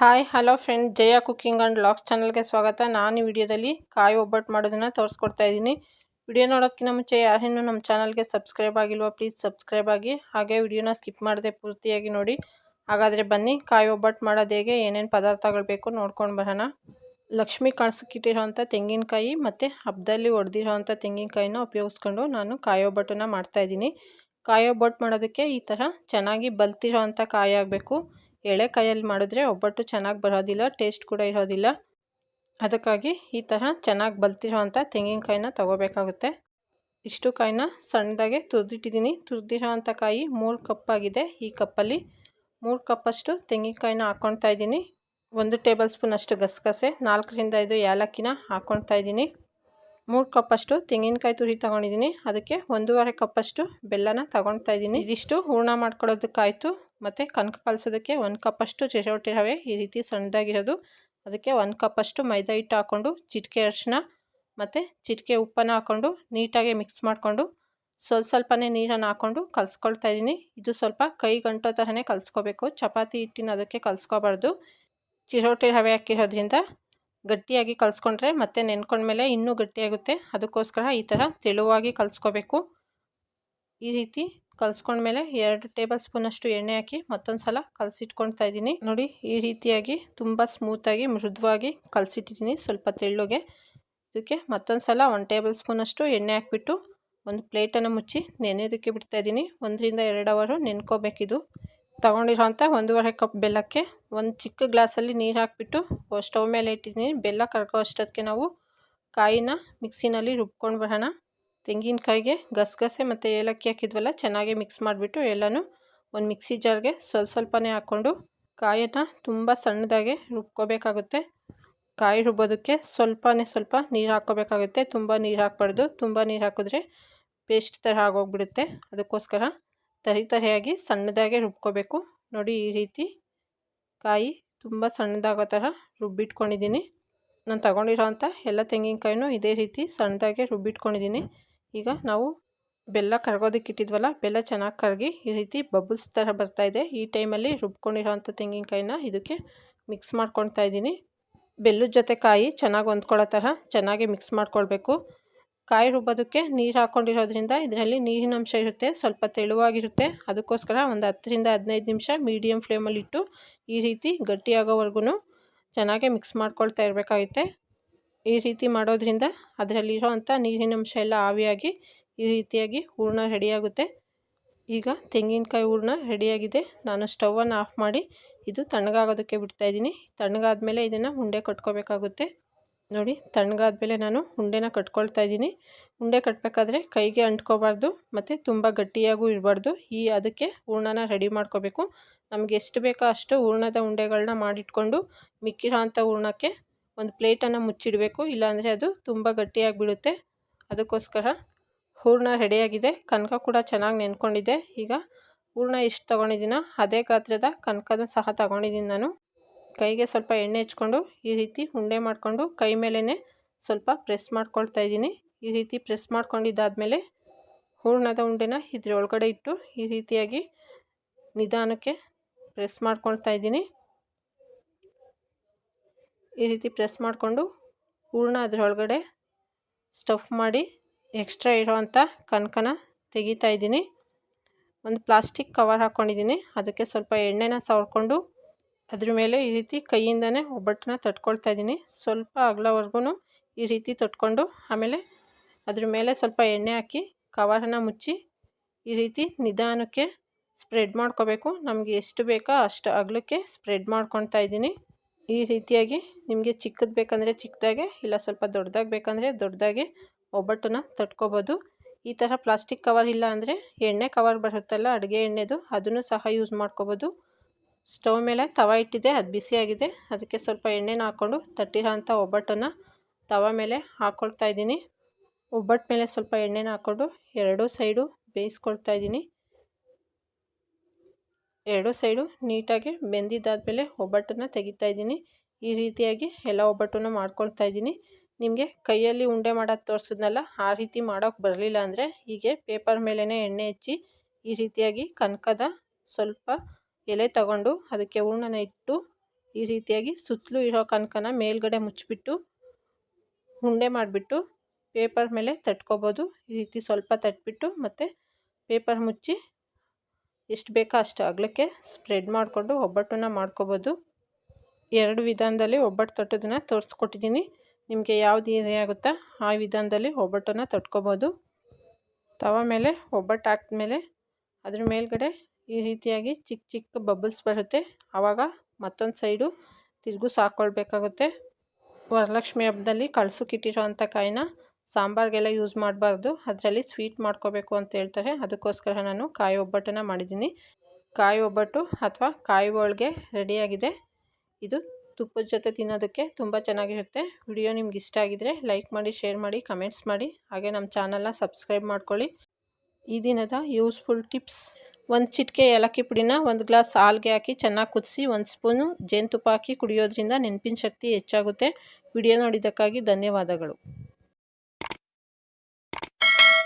Hi hello friend, Jaya cooking and vlogs ಚಾನಲ್ಗೆ ಸ್ವಾಗತ. ನಾನು ಈ ವಿಡಿಯೋದಲ್ಲಿ ಕಾಯಿ ಒಬ್ಬಟ್ಟು ಮಾಡೋದನ್ನು ತೋರಿಸ್ಕೊಡ್ತಾ ಇದ್ದೀನಿ. ವಿಡಿಯೋ ನೋಡೋದಕ್ಕಿಂತ ಮುಂಚೆ ಯಾರೇನು ನಮ್ಮ ಚಾನಲ್ಗೆ ಸಬ್ಸ್ಕ್ರೈಬ್ ಆಗಿಲ್ವಾ, ಪ್ಲೀಸ್ ಸಬ್ಸ್ಕ್ರೈಬ್ ಆಗಿ. ಹಾಗೆ ವಿಡಿಯೋನ ಸ್ಕಿಪ್ ಮಾಡದೆ ಪೂರ್ತಿಯಾಗಿ ನೋಡಿ. ಹಾಗಾದರೆ ಬನ್ನಿ, ಕಾಯಿ ಒಬ್ಬಟ್ಟು ಮಾಡೋದು ಹೇಗೆ, ಏನೇನು ಪದಾರ್ಥಗಳು ಬೇಕು ನೋಡ್ಕೊಂಡು ಬರೋಣ. ಲಕ್ಷ್ಮಿ ಕಾಣಿಸ್ಕಿಟ್ಟಿರೋಂಥ ತೆಂಗಿನಕಾಯಿ ಮತ್ತು ಹಬ್ಬದಲ್ಲಿ ಹೊಡೆದಿರೋಂಥ ತೆಂಗಿನಕಾಯಿನ ಉಪಯೋಗಿಸ್ಕೊಂಡು ನಾನು ಕಾಯಿ ಒಬ್ಬಟ್ಟನ್ನು ಮಾಡ್ತಾಯಿದ್ದೀನಿ. ಕಾಯಿ ಒಬ್ಬಟ್ಟು ಮಾಡೋದಕ್ಕೆ ಈ ಥರ ಚೆನ್ನಾಗಿ ಬಲ್ತಿರೋ ಅಂಥ ಕಾಯಿ ಆಗಬೇಕು. ಎಳೆ ಕಾಯಲ್ಲಿ ಮಾಡಿದ್ರೆ ಒಬ್ಬಟ್ಟು ಚೆನ್ನಾಗಿ ಬರೋದಿಲ್ಲ, ಟೇಸ್ಟ್ ಕೂಡ ಇರೋದಿಲ್ಲ. ಅದಕ್ಕಾಗಿ ಈ ಥರ ಚೆನ್ನಾಗಿ ಬಲ್ತಿರೋ ಅಂಥ ತೆಂಗಿನಕಾಯಿನ ತೊಗೋಬೇಕಾಗುತ್ತೆ. ಇಷ್ಟು ಕಾಯಿನ ಸಣ್ಣದಾಗೆ ತುರಿದಿಟ್ಟಿದ್ದೀನಿ. ತುರಿದಿರೋ ಅಂಥ ಕಾಯಿ 3 ಕಪ್ ಆಗಿದೆ. ಈ ಕಪ್ಪಲ್ಲಿ 3 ಕಪ್ಪಷ್ಟು ತೆಂಗಿನಕಾಯಿನ ಹಾಕ್ಕೊಳ್ತಾ ಇದ್ದೀನಿ. 1 ಟೇಬಲ್ ಸ್ಪೂನ್ ಅಷ್ಟು ಗಸಗಸೆ, 4 ರಿಂದ 5 ಏಲಕ್ಕಿನ ಹಾಕ್ಕೊಳ್ತಾ ಇದ್ದೀನಿ. 3 ಕಪ್ಪಷ್ಟು ತೆಂಗಿನಕಾಯಿ ತುರಿ ತೊಗೊಂಡಿದ್ದೀನಿ. ಅದಕ್ಕೆ 1.5 ಕಪ್ಪಷ್ಟು ಬೆಲ್ಲನ ತೊಗೊಳ್ತಾ ಇದ್ದೀನಿ. ಇದಿಷ್ಟು ಹೂರ್ಣ ಮಾಡ್ಕೊಳ್ಳೋದಕ್ಕಾಯಿತು. ಮತ್ತು ಕನಕ ಕಲಸೋದಕ್ಕೆ 1 ಕಪ್ಪಷ್ಟು ಚಿರೋಟಿ ರವೆ, ಈ ರೀತಿ ಸಣ್ಣದಾಗಿರೋದು. ಅದಕ್ಕೆ 1 ಕಪ್ಪಷ್ಟು ಮೈದಾ ಹಿಟ್ಟು ಹಾಕ್ಕೊಂಡು, ಚಿಟಿಕೆ ಅರಿಶಿನ ಮತ್ತು ಚಿಟಿಕೆ ಉಪ್ಪನ್ನು ಹಾಕ್ಕೊಂಡು ನೀಟಾಗಿ ಮಿಕ್ಸ್ ಮಾಡಿಕೊಂಡು ಸ್ವಲ್ಪನೇ ನೀರನ್ನು ಹಾಕ್ಕೊಂಡು ಕಲಿಸ್ಕೊಳ್ತಾ ಇದ್ದೀನಿ. ಇದು ಸ್ವಲ್ಪ ಕೈ ಗಂಟೋ ಥರನೇ ಕಲಿಸ್ಕೋಬೇಕು, ಚಪಾತಿ ಹಿಟ್ಟಿನ ಅದಕ್ಕೆ ಕಲಿಸ್ಕೋಬಾರ್ದು. ಚಿರೋಟಿ ರವೆ ಹಾಕಿರೋದ್ರಿಂದ ಗಟ್ಟಿಯಾಗಿ ಕಲಿಸ್ಕೊಂಡ್ರೆ ಮತ್ತೆ ನೆನ್ಕೊಂಡ್ಮೇಲೆ ಇನ್ನೂ ಗಟ್ಟಿಯಾಗುತ್ತೆ. ಅದಕ್ಕೋಸ್ಕರ ಈ ಥರ ತೆಳುವಾಗಿ ಕಲಿಸ್ಕೋಬೇಕು. ಈ ರೀತಿ ಕಲಿಸ್ಕೊಂಡ್ಮೇಲೆ 2 ಟೇಬಲ್ ಸ್ಪೂನಷ್ಟು ಎಣ್ಣೆ ಹಾಕಿ ಮತ್ತೊಂದು ಸಲ ಕಲಸಿಟ್ಕೊಳ್ತಾ ಇದ್ದೀನಿ. ನೋಡಿ, ಈ ರೀತಿಯಾಗಿ ತುಂಬ ಸ್ಮೂತಾಗಿ ಮೃದುವಾಗಿ ಕಲಸಿಟ್ಟಿದ್ದೀನಿ, ಸ್ವಲ್ಪ ತೆಳ್ಳಗೆ. ಇದಕ್ಕೆ ಮತ್ತೊಂದು ಸಲ 1 ಟೇಬಲ್ ಸ್ಪೂನಷ್ಟು ಎಣ್ಣೆ ಹಾಕಿಬಿಟ್ಟು ಒಂದು ಪ್ಲೇಟನ್ನು ಮುಚ್ಚಿ ನೆನೆಯೋದಕ್ಕೆ ಬಿಡ್ತಾಯಿದ್ದೀನಿ. 1 ರಿಂದ 2 ಅವರ್ ನೆನ್ಕೋಬೇಕಿದು. ತೊಗೊಂಡಿರೋಂಥ 1.5 ಕಪ್ ಬೆಲ್ಲಕ್ಕೆ ಒಂದು ಚಿಕ್ಕ ಗ್ಲಾಸಲ್ಲಿ ನೀರು ಹಾಕಿಬಿಟ್ಟು ಸ್ಟವ್ ಮೇಲೆ ಇಟ್ಟಿದ್ದೀನಿ. ಬೆಲ್ಲ ಕರಗೋ ಅಷ್ಟೊತ್ತಿಗೆ ನಾವು ಕಾಯಿನ ಮಿಕ್ಸಿನಲ್ಲಿ ರುಬ್ಕೊಂಡು ಬರೋಣ. ತೆಂಗಿನಕಾಯಿಗೆ ಗಸಗಸೆ ಮತ್ತು ಏಲಕ್ಕಿ ಹಾಕಿದ್ವಲ್ಲ, ಚೆನ್ನಾಗಿ ಮಿಕ್ಸ್ ಮಾಡಿಬಿಟ್ಟು ಎಲ್ಲನೂ ಒಂದು ಮಿಕ್ಸಿ ಜಾರ್ಗೆ ಸ್ವಲ್ಪನೇ ಹಾಕ್ಕೊಂಡು ಕಾಯಿನ ತುಂಬ ಸಣ್ಣದಾಗೆ ರುಬ್ಕೋಬೇಕಾಗುತ್ತೆ. ಕಾಯಿ ರುಬ್ಬೋದಕ್ಕೆ ಸ್ವಲ್ಪ ನೀರು ಹಾಕ್ಕೋಬೇಕಾಗುತ್ತೆ. ತುಂಬ ನೀರು ಹಾಕಬಾರ್ದು. ತುಂಬ ನೀರು ಹಾಕಿದ್ರೆ ಪೇಸ್ಟ್ ಥರ ಆಗೋಗ್ಬಿಡುತ್ತೆ. ಅದಕ್ಕೋಸ್ಕರ ತರಿಯಾಗಿ ಸಣ್ಣದಾಗೆ ರುಬ್ಕೋಬೇಕು. ನೋಡಿ, ಈ ರೀತಿ ಕಾಯಿ ತುಂಬ ಸಣ್ಣದಾಗೋ ಥರ ರುಬ್ಬಿಟ್ಕೊಂಡಿದ್ದೀನಿ. ನಾನು ತಗೊಂಡಿರೋಂಥ ಎಲ್ಲ ತೆಂಗಿನಕಾಯಿನೂ ಇದೇ ರೀತಿ ಸಣ್ಣದಾಗೆ ರುಬ್ಬಿಟ್ಕೊಂಡಿದ್ದೀನಿ. ಈಗ ನಾವು ಬೆಲ್ಲ ಕರಗೋದಕ್ಕೆ ಇಟ್ಟಿದ್ವಲ್ಲ, ಬೆಲ್ಲ ಚೆನ್ನಾಗಿ ಕರಗಿ ಈ ರೀತಿ ಬಬಲ್ಸ್ ಥರ ಬರ್ತಾಯಿದೆ. ಈ ಟೈಮಲ್ಲಿ ರುಬ್ಕೊಂಡಿರೋಂಥ ತೆಂಗಿನಕಾಯಿನ ಇದಕ್ಕೆ ಮಿಕ್ಸ್ ಮಾಡ್ಕೊಳ್ತಾ ಇದ್ದೀನಿ. ಬೆಲ್ಲದ ಜೊತೆ ಕಾಯಿ ಚೆನ್ನಾಗಿ ಹೊಂದ್ಕೊಳ್ಳೋ ಥರ ಚೆನ್ನಾಗಿ ಮಿಕ್ಸ್ ಮಾಡ್ಕೊಳ್ಬೇಕು. ಕಾಯಿ ರುಬ್ಬೋದಕ್ಕೆ ನೀರು ಹಾಕ್ಕೊಂಡಿರೋದ್ರಿಂದ ಇದರಲ್ಲಿ ನೀರಿನ ಅಂಶ ಇರುತ್ತೆ, ಸ್ವಲ್ಪ ತೆಳುವಾಗಿರುತ್ತೆ. ಅದಕ್ಕೋಸ್ಕರ ಒಂದು 10 ರಿಂದ 15 ನಿಮಿಷ ಮೀಡಿಯಮ್ ಫ್ಲೇಮಲ್ಲಿಟ್ಟು ಈ ರೀತಿ ಗಟ್ಟಿಯಾಗೋವರೆಗೂ ಚೆನ್ನಾಗಿ ಮಿಕ್ಸ್ ಮಾಡ್ಕೊಳ್ತಾ ಇರಬೇಕಾಗುತ್ತೆ. ಈ ರೀತಿ ಮಾಡೋದ್ರಿಂದ ಅದರಲ್ಲಿರೋ ಅಂಥ ನೀರಿನ ಅಂಶ ಎಲ್ಲ ಆವಿಯಾಗಿ ಈ ರೀತಿಯಾಗಿ ಹೂರ್ಣ ರೆಡಿಯಾಗುತ್ತೆ. ಈಗ ತೆಂಗಿನಕಾಯಿ ಹೂರ್ಣ ರೆಡಿಯಾಗಿದೆ. ನಾನು ಸ್ಟವನ್ನು ಆಫ್ ಮಾಡಿ ಇದು ತಣ್ಣಗಾಗೋದಕ್ಕೆ ಬಿಡ್ತಾಯಿದ್ದೀನಿ. ತಣ್ಣಗಾದ್ಮೇಲೆ ಇದನ್ನು ಉಂಡೆ ಕಟ್ಕೋಬೇಕಾಗುತ್ತೆ. ನೋಡಿ, ತಣ್ಣಗಾದ್ಮೇಲೆ ನಾನು ಉಂಡೆನ ಕಟ್ಕೊಳ್ತಾ ಇದ್ದೀನಿ. ಉಂಡೆ ಕಟ್ಟಬೇಕಾದ್ರೆ ಕೈಗೆ ಅಂಟ್ಕೋಬಾರ್ದು ಮತ್ತು ತುಂಬ ಗಟ್ಟಿಯಾಗೂ ಇರಬಾರ್ದು. ಅದಕ್ಕೆ ಹೂರ್ಣನ ರೆಡಿ ಮಾಡ್ಕೋಬೇಕು. ನಮಗೆ ಎಷ್ಟು ಬೇಕೋ ಅಷ್ಟು ಹೂರ್ಣದ ಉಂಡೆಗಳನ್ನ ಮಾಡಿಟ್ಕೊಂಡು ಮಿಕ್ಕಿರೋ ಅಂಥ ಹೂರ್ಣಕ್ಕೆ ಒಂದು ಪ್ಲೇಟನ್ನು ಮುಚ್ಚಿಡಬೇಕು. ಇಲ್ಲಾಂದರೆ ಅದು ತುಂಬ ಗಟ್ಟಿಯಾಗಿಬಿಡುತ್ತೆ. ಅದಕ್ಕೋಸ್ಕರ ಹೂರ್ಣ ರೆಡಿಯಾಗಿದೆ. ಕನಕ ಕೂಡ ಚೆನ್ನಾಗಿ ನೆನ್ಕೊಂಡಿದ್ದೆ. ಈಗ ಹೂರ್ಣ ಎಷ್ಟು ತೊಗೊಂಡಿದ್ದೀನೋ ಅದೇ ಗಾತ್ರದ ಕನಕನ ಸಹ ತೊಗೊಂಡಿದ್ದೀನಿ ನಾನು. ಕೈಗೆ ಸ್ವಲ್ಪ ಎಣ್ಣೆ ಹಚ್ಕೊಂಡು ಈ ರೀತಿ ಉಂಡೆ ಮಾಡಿಕೊಂಡು ಕೈ ಮೇಲೇ ಸ್ವಲ್ಪ ಪ್ರೆಸ್ ಮಾಡ್ಕೊಳ್ತಾ ಇದ್ದೀನಿ. ಈ ರೀತಿ ಪ್ರೆಸ್ ಮಾಡ್ಕೊಂಡಿದ್ದಾದಮೇಲೆ ಹೂರ್ಣದ ಉಂಡೆನ ಇದ್ರೊಳಗಡೆ ಇಟ್ಟು ಈ ರೀತಿಯಾಗಿ ನಿಧಾನಕ್ಕೆ ಪ್ರೆಸ್ ಮಾಡ್ಕೊಳ್ತಾ ಇದ್ದೀನಿ. ಈ ರೀತಿ ಪ್ರೆಸ್ ಮಾಡಿಕೊಂಡು ಹೂರ್ಣ ಅದರೊಳಗಡೆ ಸ್ಟಫ್ ಮಾಡಿ ಎಕ್ಸ್ಟ್ರಾ ಇರೋವಂಥ ಕನಕನ ತೆಗಿತಾ ಇದ್ದೀನಿ. ಒಂದು ಪ್ಲಾಸ್ಟಿಕ್ ಕವರ್ ಹಾಕ್ಕೊಂಡಿದ್ದೀನಿ. ಅದಕ್ಕೆ ಸ್ವಲ್ಪ ಎಣ್ಣೆನ ಸವರ್ಕೊಂಡು ಅದ್ರ ಮೇಲೆ ಈ ರೀತಿ ಕೈಯಿಂದನೇ ಒಬ್ಬಟ್ಟನ್ನ ತಟ್ಕೊಳ್ತಾ ಇದ್ದೀನಿ. ಸ್ವಲ್ಪ ಅಗಲವರೆಗೂ ಈ ರೀತಿ ತಟ್ಕೊಂಡು ಆಮೇಲೆ ಅದ್ರ ಮೇಲೆ ಸ್ವಲ್ಪ ಎಣ್ಣೆ ಹಾಕಿ ಕವರನ್ನು ಮುಚ್ಚಿ ಈ ರೀತಿ ನಿಧಾನಕ್ಕೆ ಸ್ಪ್ರೆಡ್ ಮಾಡ್ಕೋಬೇಕು. ನಮಗೆ ಎಷ್ಟು ಬೇಕೋ ಅಷ್ಟು ಅಗಲಕ್ಕೆ ಸ್ಪ್ರೆಡ್ ಮಾಡ್ಕೊಳ್ತಾ ಇದ್ದೀನಿ. ಈ ರೀತಿಯಾಗಿ ನಿಮಗೆ ಚಿಕ್ಕದು ಬೇಕಂದರೆ ಚಿಕ್ಕದಾಗೆ, ಇಲ್ಲ ಸ್ವಲ್ಪ ದೊಡ್ಡದಾಗಿ ಬೇಕಂದರೆ ದೊಡ್ಡದಾಗೆ ಒಬ್ಬಟ್ಟನ್ನ ತಟ್ಕೋಬೋದು. ಈ ಥರ ಪ್ಲಾಸ್ಟಿಕ್ ಕವರ್ ಇಲ್ಲ ಅಂದರೆ ಎಣ್ಣೆ ಕವರ್ ಬರುತ್ತಲ್ಲ, ಅಡುಗೆ ಎಣ್ಣೆದು, ಅದನ್ನು ಸಹ ಯೂಸ್ ಮಾಡ್ಕೋಬೋದು. ಸ್ಟವ್ ಮೇಲೆ ತವ ಇಟ್ಟಿದೆ, ಅದು ಬಿಸಿಯಾಗಿದೆ. ಅದಕ್ಕೆ ಸ್ವಲ್ಪ ಎಣ್ಣೆನ ಹಾಕ್ಕೊಂಡು ತಟ್ಟಿರೋ ಅಂಥ ಒಬ್ಬಟ್ಟನ್ನು ತವ ಮೇಲೆ ಹಾಕ್ಕೊಳ್ತಾ ಇದ್ದೀನಿ. ಒಬ್ಬಟ್ಟು ಮೇಲೆ ಸ್ವಲ್ಪ ಎಣ್ಣೆನ ಹಾಕ್ಕೊಂಡು 2 ಸೈಡು ಬೇಯಿಸ್ಕೊಳ್ತಾ ಇದ್ದೀನಿ. 2 ಸೈಡು ನೀಟಾಗಿ ಬೆಂದಿದ್ದಾದಮೇಲೆ ಒಬ್ಬಟ್ಟನ್ನು ತೆಗಿತಾ ಇದ್ದೀನಿ. ಈ ರೀತಿಯಾಗಿ ಎಲ್ಲ ಒಬ್ಬಟ್ಟನ್ನು ಮಾಡ್ಕೊಳ್ತಾ ಇದ್ದೀನಿ. ನಿಮಗೆ ಕೈಯಲ್ಲಿ ಉಂಡೆ ಮಾಡೋದು ತೋರಿಸಿದ್ನಲ್ಲ, ಆ ರೀತಿ ಮಾಡೋಕ್ಕೆ ಬರಲಿಲ್ಲ ಅಂದರೆ ಹೀಗೆ ಪೇಪರ್ ಮೇಲೇ ಎಣ್ಣೆ ಹಚ್ಚಿ ಈ ರೀತಿಯಾಗಿ ಕನಕದ ಸ್ವಲ್ಪ ಎಲೆ ತಗೊಂಡು ಅದಕ್ಕೆ ಹೂರ್ಣನ ಇಟ್ಟು ಈ ರೀತಿಯಾಗಿ ಸುತ್ತಲೂ ಇರೋ ಕನಕನ ಮೇಲ್ಗಡೆ ಮುಚ್ಚಿಬಿಟ್ಟು ಉಂಡೆ ಮಾಡಿಬಿಟ್ಟು ಪೇಪರ್ ಮೇಲೆ ತಟ್ಕೊಬೋದು. ಈ ರೀತಿ ಸ್ವಲ್ಪ ತಟ್ಬಿಟ್ಟು ಮತ್ತು ಪೇಪರ್ ಮುಚ್ಚಿ ಎಷ್ಟು ಬೇಕೋ ಅಷ್ಟು ಅಗಲಕ್ಕೆ ಸ್ಪ್ರೆಡ್ ಮಾಡಿಕೊಂಡು ಒಬ್ಬಟ್ಟನ್ನು ಮಾಡ್ಕೊಬೋದು. 2 ವಿಧಾನದಲ್ಲಿ ಒಬ್ಬಟ್ಟು ತಟ್ಟೋದನ್ನು ತೋರಿಸ್ಕೊಟ್ಟಿದ್ದೀನಿ. ನಿಮಗೆ ಯಾವ್ದು ಈಸಿ ಆಗುತ್ತಾ ಆ ವಿಧಾನದಲ್ಲಿ ಒಬ್ಬಟ್ಟನ್ನು ತಟ್ಕೊಬೋದು. ತವ ಮೇಲೆ ಒಬ್ಬಟ್ಟು ಹಾಕಿದ್ಮೇಲೆ ಅದ್ರ ಮೇಲ್ಗಡೆ ಈ ರೀತಿಯಾಗಿ ಚಿಕ್ಕ ಚಿಕ್ಕ ಬಬಲ್ಸ್ ಬರುತ್ತೆ. ಆವಾಗ ಮತ್ತೊಂದು ಸೈಡು ತಿರುಗು ಹಾಕ್ಕೊಳ್ಬೇಕಾಗುತ್ತೆ. ವರಲಕ್ಷ್ಮಿ ಹಬ್ಬದಲ್ಲಿ ಕಳ್ಸೋಕ್ಕಿಟ್ಟಿರೋ ಅಂಥ ಕಾಯಿನ ಸಾಂಬಾರಿಗೆಲ್ಲ ಯೂಸ್ ಮಾಡಬಾರ್ದು, ಅದರಲ್ಲಿ ಸ್ವೀಟ್ ಮಾಡ್ಕೋಬೇಕು ಅಂತ ಹೇಳ್ತಾರೆ. ಅದಕ್ಕೋಸ್ಕರ ನಾನು ಕಾಯಿ ಒಬ್ಬಟ್ಟನ್ನು ಮಾಡಿದ್ದೀನಿ. ಕಾಯಿ ಒಬ್ಬಟ್ಟು ಅಥವಾ ಕಾಯಿ ಹೋಳಿಗೆ ರೆಡಿಯಾಗಿದೆ. ಇದು ತುಪ್ಪದ ಜೊತೆ ತಿನ್ನೋದಕ್ಕೆ ತುಂಬ ಚೆನ್ನಾಗಿರುತ್ತೆ. ವಿಡಿಯೋ ನಿಮ್ಗೆ ಇಷ್ಟ ಆಗಿದರೆ ಲೈಕ್ ಮಾಡಿ, ಶೇರ್ ಮಾಡಿ, ಕಮೆಂಟ್ಸ್ ಮಾಡಿ. ಹಾಗೆ ನಮ್ಮ ಚಾನಲ್ನ ಸಬ್ಸ್ಕ್ರೈಬ್ ಮಾಡ್ಕೊಳ್ಳಿ. ಈ ದಿನದ ಯೂಸ್ಫುಲ್ ಟಿಪ್ಸ್: 1 ಚಿಟಿಕೆ ಏಲಕ್ಕಿ ಪುಡಿನ 1 ಗ್ಲಾಸ್ ಹಾಲಿಗೆ ಹಾಕಿ ಚೆನ್ನಾಗಿ ಕುದಿಸಿ 1 ಸ್ಪೂನು ಜೇನುತುಪ್ಪ ಹಾಕಿ ಕುಡಿಯೋದ್ರಿಂದ ನೆನಪಿನ ಶಕ್ತಿ ಹೆಚ್ಚಾಗುತ್ತೆ. ವಿಡಿಯೋ ನೋಡಿದ್ದಕ್ಕಾಗಿ ಧನ್ಯವಾದಗಳು.